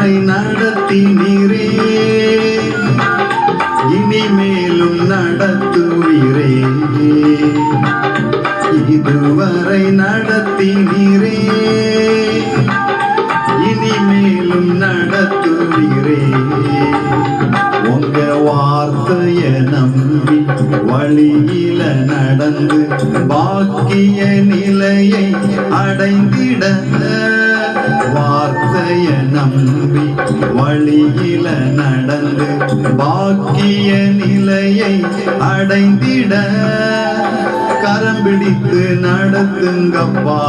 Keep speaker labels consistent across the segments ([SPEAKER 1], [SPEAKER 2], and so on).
[SPEAKER 1] இதுவரை நடத்தினீரே, இனிமேலும் நடத்துவீரே. இதுவரை நடத்தினீரே, இனிமேலும் நடத்துவீரே. உங்க வார்த்தைய நம்பி வழியில நடந்து பாக்கிய நிலையை அடைந்திட, வார்த்தைய நம்பி வழியில நடந்து பாக்கிய நிலையை அடைந்திட, கரம் பிடித்து நடத்துங்கப்பா.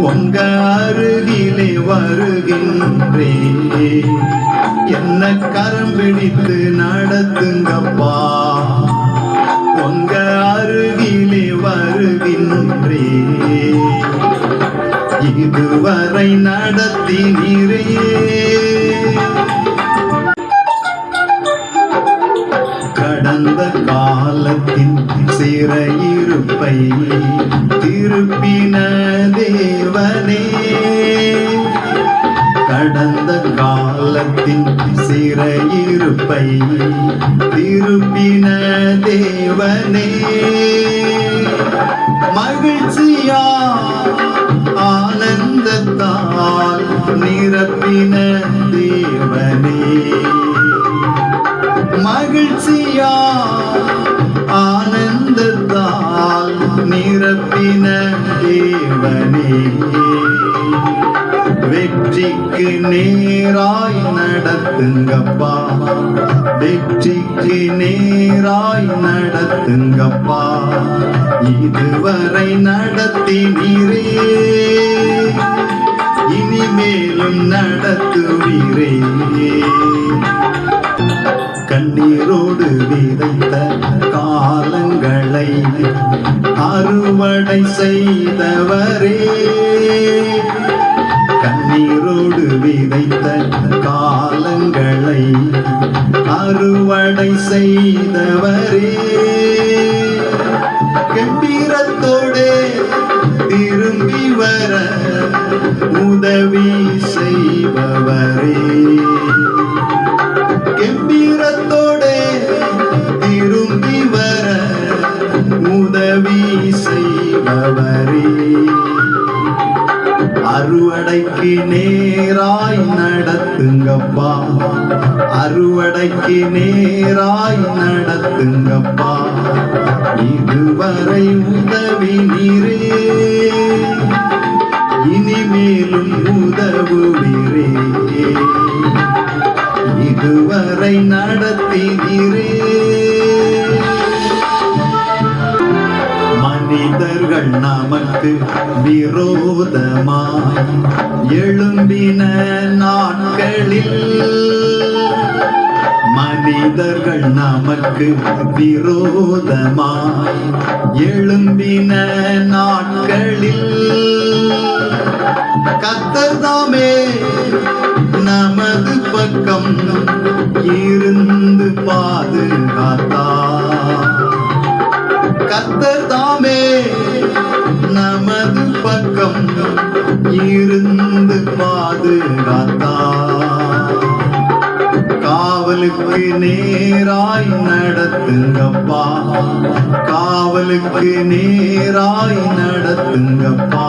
[SPEAKER 1] உங்க அருகிலே வருகின்றே, என்ன கரம் பிடித்து நடத்துங்கப்பா. உங்க அருகிலே வருகின்றே, இதுவரை நடத்தினீரே. கடந்த காலத்தின் சிறையிருப்பை திருப்பின தேவனே, கடந்த காலத்தின் சிறையிருப்பை திருப்பின தேவனே, மகிழ்ச்சியா ஆனந்தத்தால் நிரப்பின தேவனே, மகிழ்ச்சியா ஆனந்தத்தால் நிரப்பின தேவனே, வெற்றிக்கு நேராய் நடத்துங்கப்பா, வெற்றிக்கு நேராய் நடத்துங்கப்பா. இதுவரை நடத்தினீரே, இனிமேலும் நடத்துவீரே. கண்ணீரோடு விதைத்த காலங்களை அறுவடை செய்தவரே, கண்ணீரோடு விதைத்த காலங்களை அறுவடை செய்தவரே, கம்பீரத்தோடு திரும்பி வர உதவி செய்பவரே, கம்பீரத்தோடு திரும்பி வர உதவி செய்பவரே, அறுவடைக்கு நேராய் நடத்துங்கப்பா, அறுவடைக்கு நேராய் நடத்துங்கப்பா. இதுவரை உதவி நீரே, இனிமேலும் உதவுவீரே. இதுவரை நடத்தினீரே. மனிதர்கள் நமக்கு விரோதமாய் எழும்பின நாட்களில், மனிதர்கள் நமக்கு விரோதமாய் எழும்பின நாட்களில், கர்த்தர் தாமே நமது பக்கம் இருந்து பாதுகாத்தார், கர்த்தர் தாமே நமது பக்கம் இருந்து பாதுகாத்தார். காவலுக்கு நேராய் நடத்துங்கப்பா, காவலுக்கு நேராய் நடத்துங்கப்பா.